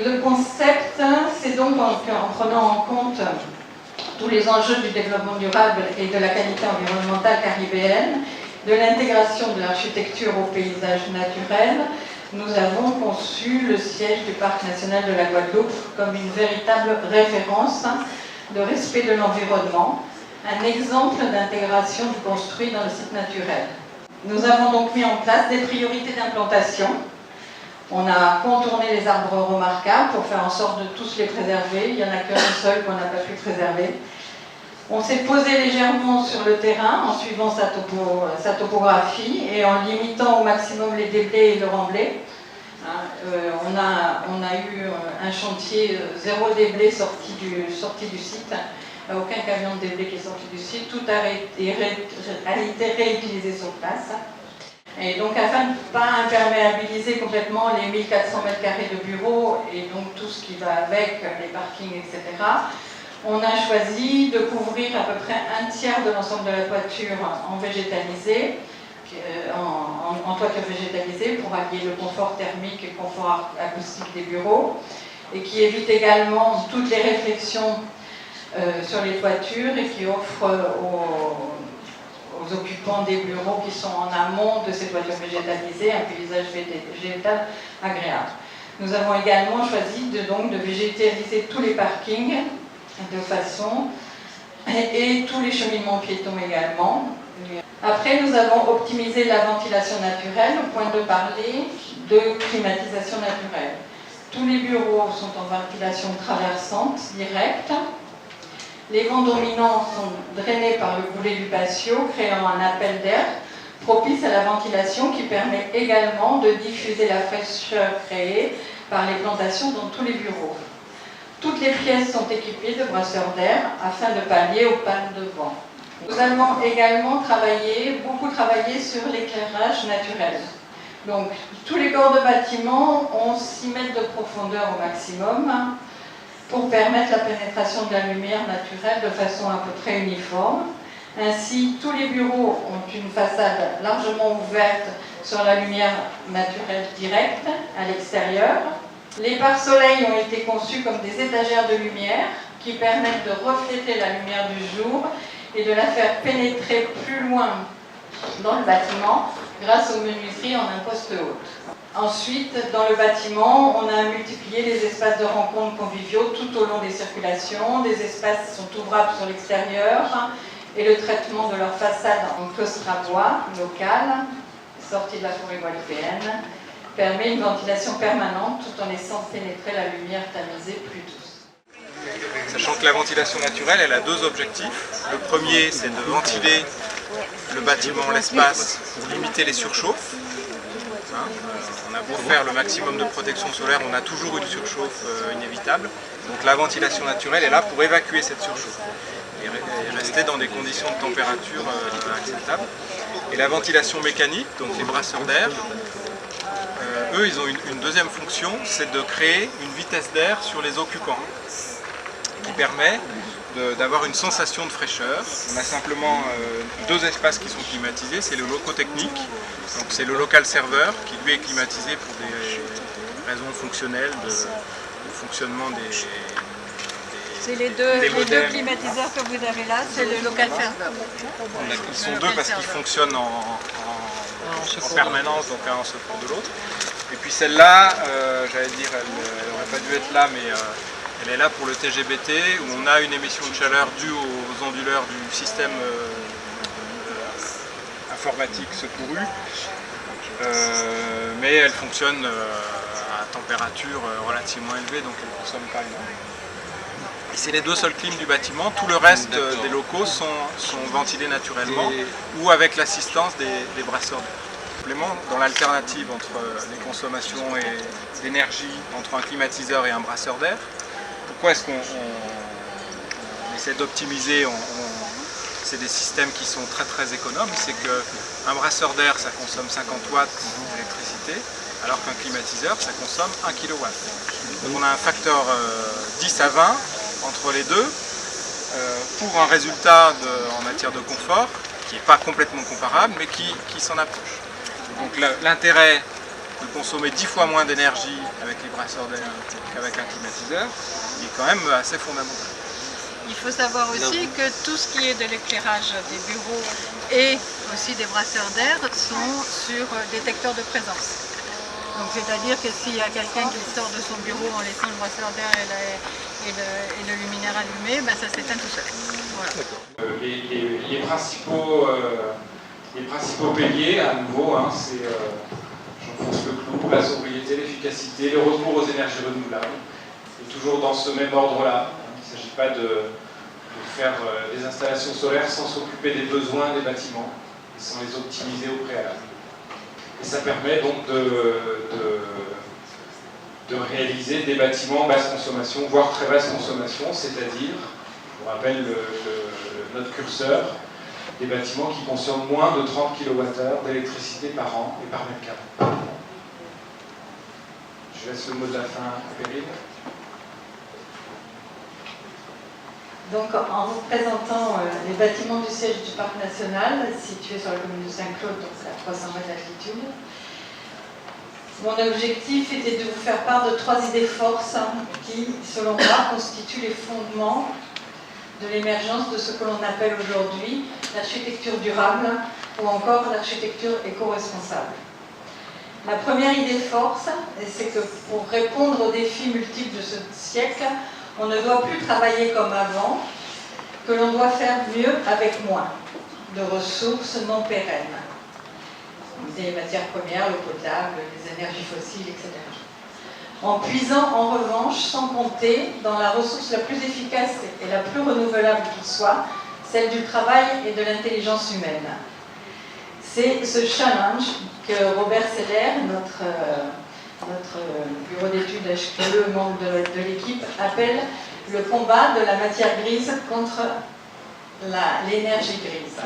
Le concept, c'est donc en prenant en compte tous les enjeux du développement durable et de la qualité environnementale caribéenne, de l'intégration de l'architecture au paysage naturel, nous avons conçu le siège du Parc national de la Guadeloupe comme une véritable référence de respect de l'environnement, un exemple d'intégration du construit dans le site naturel. Nous avons donc mis en place des priorités d'implantation. On a contourné les arbres remarquables pour faire en sorte de tous les préserver. Il n'y en a qu'un seul qu'on n'a pas pu préserver. On s'est posé légèrement sur le terrain en suivant sa topographie et en limitant au maximum les déblais et le remblai. On a eu un chantier zéro déblai sorti du site. Aucun camion de déblai qui est sorti du site. Tout a été réutilisé sur place. Et donc, afin de ne pas imperméabiliser complètement les 1400 m² de bureaux et donc tout ce qui va avec, les parkings, etc., on a choisi de couvrir à peu près un tiers de l'ensemble de la toiture en végétalisé, en toiture végétalisée pour allier le confort thermique et le confort acoustique des bureaux et qui évite également toutes les réflexions sur les toitures et qui offre aux occupants des bureaux qui sont en amont de ces toitures végétalisées un paysage végétal agréable. Nous avons également choisi de végétaliser tous les parkings de façon et tous les cheminements piétons également. Après, nous avons optimisé la ventilation naturelle au point de parler de climatisation naturelle. Tous les bureaux sont en ventilation traversante directe. Les vents dominants sont drainés par le goulet du patio, créant un appel d'air propice à la ventilation qui permet également de diffuser la fraîcheur créée par les plantations dans tous les bureaux. Toutes les pièces sont équipées de brasseurs d'air afin de pallier aux pannes de vent. Nous avons également beaucoup travaillé sur l'éclairage naturel. Donc, tous les corps de bâtiment ont 6 mètres de profondeur au maximum pour permettre la pénétration de la lumière naturelle de façon à peu près uniforme. Ainsi, tous les bureaux ont une façade largement ouverte sur la lumière naturelle directe à l'extérieur. Les pare-soleils ont été conçus comme des étagères de lumière qui permettent de refléter la lumière du jour et de la faire pénétrer plus loin dans le bâtiment grâce aux menuiseries en imposte haute. Ensuite, dans le bâtiment, on a multiplié les espaces de rencontres conviviaux tout au long des circulations. Des espaces sont ouvrables sur l'extérieur et le traitement de leur façade en claustre-à-bois local, sorti de la forêt guadeloupéenne, permet une ventilation permanente tout en laissant pénétrer la lumière tamisée plus douce. Sachant que la ventilation naturelle, elle a deux objectifs. Le premier, c'est de ventiler le bâtiment, l'espace, pour limiter les surchauffes. On a beau faire le maximum de protection solaire, on a toujours une surchauffe inévitable. Donc la ventilation naturelle est là pour évacuer cette surchauffe et rester dans des conditions de température acceptables. Et la ventilation mécanique, donc les brasseurs d'air, eux, ils ont une deuxième fonction, c'est de créer une vitesse d'air sur les occupants qui permet d'avoir une sensation de fraîcheur. On a simplement deux espaces qui sont climatisés, c'est le locotechnique, donc c'est le local serveur qui lui est climatisé pour des raisons fonctionnelles de fonctionnement des C'est les deux climatiseurs que vous avez là, c'est le local serveur. Ils sont deux parce qu'ils fonctionnent en permanence, donc un en secours de l'autre. Et puis celle-là, j'allais dire, elle n'aurait pas dû être là, mais elle est là pour le TGBT, où on a une émission de chaleur due aux onduleurs du système informatique secouru, mais elle fonctionne à température relativement élevée, donc elle ne consomme pas énormément. Et c'est les deux seuls clims du bâtiment, tout le reste des locaux sont ventilés naturellement ou avec l'assistance des brasseurs d'air. Dans l'alternative entre les consommations d'énergie entre un climatiseur et un brasseur d'air, pourquoi est-ce qu'on essaie d'optimiser? C'est des systèmes qui sont très économes, c'est qu'un brasseur d'air ça consomme 50 watts d'électricité, alors qu'un climatiseur ça consomme 1 kW. Donc on a un facteur 10 à 20 entre les deux pour un résultat en matière de confort qui n'est pas complètement comparable mais qui s'en approche. Donc l'intérêt de consommer 10 fois moins d'énergie avec les brasseurs d'air qu'avec un climatiseur, il est quand même assez fondamental. Il faut savoir aussi que tout ce qui est de l'éclairage des bureaux et aussi des brasseurs d'air sont sur détecteur de présence. Donc c'est-à-dire que s'il y a quelqu'un qui sort de son bureau en laissant le brasseur d'air et le luminaire allumé, ben ça s'éteint tout seul. Voilà. Les principaux piliers, à nouveau, hein, c'est, j'enfonce le clou, la sobriété, l'efficacité, le recours aux énergies renouvelables. Et toujours dans ce même ordre-là. Il ne s'agit pas de faire des installations solaires sans s'occuper des besoins des bâtiments et sans les optimiser au préalable. Et ça permet donc de réaliser des bâtiments basse consommation, voire très basse consommation, c'est-à-dire, je vous rappelle notre curseur, des bâtiments qui consomment moins de 30 kWh d'électricité par an et par mètre carré. Je laisse le mot de la fin à Perrine. Donc, en vous présentant les bâtiments du siège du Parc National, situé sur la commune de Saint-Claude, donc à 300 mètres d'altitude, mon objectif était de vous faire part de 3 idées forces qui, selon moi, constituent les fondements de l'émergence de ce que l'on appelle aujourd'hui l'architecture durable ou encore l'architecture éco-responsable. La première idée force, c'est que pour répondre aux défis multiples de ce siècle, on ne doit plus travailler comme avant, que l'on doit faire mieux avec moins de ressources non pérennes. Les matières premières, l'eau potable, les énergies fossiles, etc. En puisant en revanche, sans compter, dans la ressource la plus efficace et la plus renouvelable qui soit, celle du travail et de l'intelligence humaine. C'est ce challenge que Robert Seller, notre bureau d'études HPE, membre de l'équipe, appelle le combat de la matière grise contre l'énergie grise.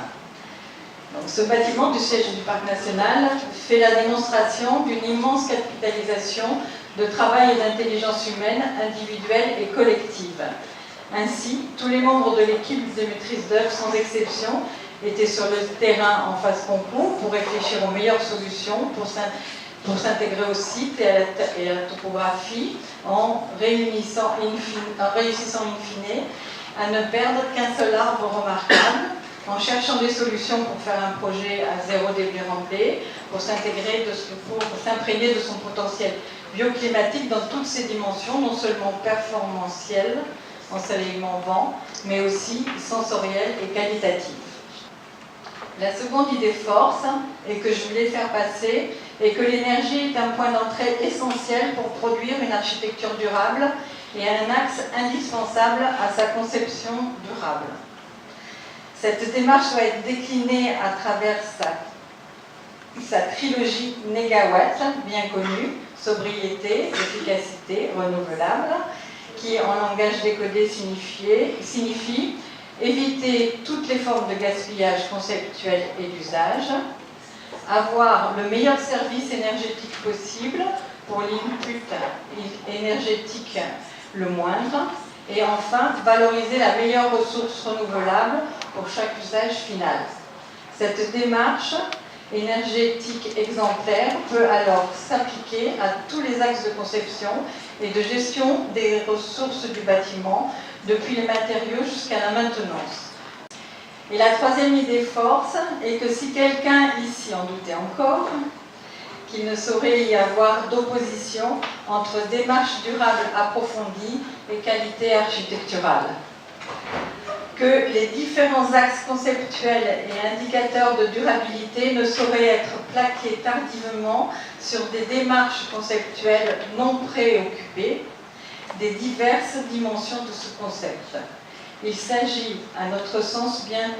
Donc, ce bâtiment du siège du Parc National fait la démonstration d'une immense capitalisation de travail et d'intelligence humaine individuelle et collective. Ainsi, tous les membres de l'équipe de maîtrise d'œuvre, sans exception, étaient sur le terrain en phase concours pour réfléchir aux meilleures solutions, pour s'intégrer au site et à la topographie, en réussissant in fine à ne perdre qu'un seul arbre remarquable, en cherchant des solutions pour faire un projet à zéro débris remblai, pour s'imprégner de son potentiel bioclimatique dans toutes ses dimensions, non seulement performantielles, ensoleillement, vent, mais aussi sensorielles et qualitatives. La seconde idée force, et que je voulais faire passer, est que l'énergie est un point d'entrée essentiel pour produire une architecture durable et un axe indispensable à sa conception durable. Cette démarche doit être déclinée à travers sa trilogie négawatt, bien connue, sobriété, efficacité, renouvelable, qui en langage décodé signifie éviter toutes les formes de gaspillage conceptuel et d'usage, avoir le meilleur service énergétique possible pour l'input énergétique le moindre, et enfin valoriser la meilleure ressource renouvelable pour chaque usage final. Cette démarche énergétique exemplaire peut alors s'appliquer à tous les axes de conception et de gestion des ressources du bâtiment, depuis les matériaux jusqu'à la maintenance. Et la troisième idée force est que si quelqu'un ici en doutait encore, qu'il ne saurait y avoir d'opposition entre démarche durable approfondie et qualité architecturale. Que les différents axes conceptuels et indicateurs de durabilité ne sauraient être plaqués tardivement sur des démarches conceptuelles non préoccupées des diverses dimensions de ce concept. Il s'agit, à notre sens, bien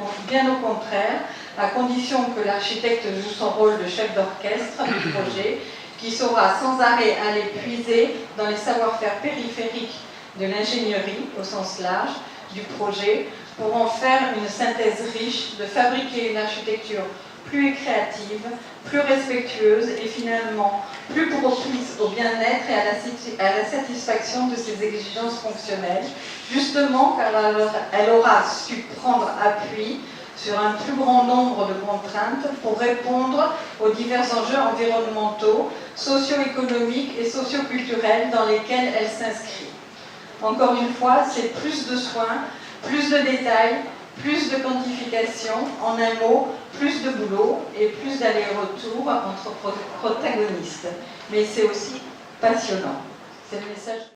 au contraire, à condition que l'architecte joue son rôle de chef d'orchestre du projet, qui saura sans arrêt aller puiser dans les savoir-faire périphériques de l'ingénierie, au sens large, du projet, pour en faire une synthèse riche, de fabriquer une architecture plus créative, plus respectueuse et finalement plus propice au bien-être et à la satisfaction de ses exigences fonctionnelles, justement car elle aura su prendre appui sur un plus grand nombre de contraintes pour répondre aux divers enjeux environnementaux, socio-économiques et socio-culturels dans lesquels elle s'inscrit. Encore une fois, c'est plus de soins, plus de détails, plus de quantification, en un mot, plus de boulot et plus d'aller-retour entre protagonistes. Mais c'est aussi passionnant. C'est le message.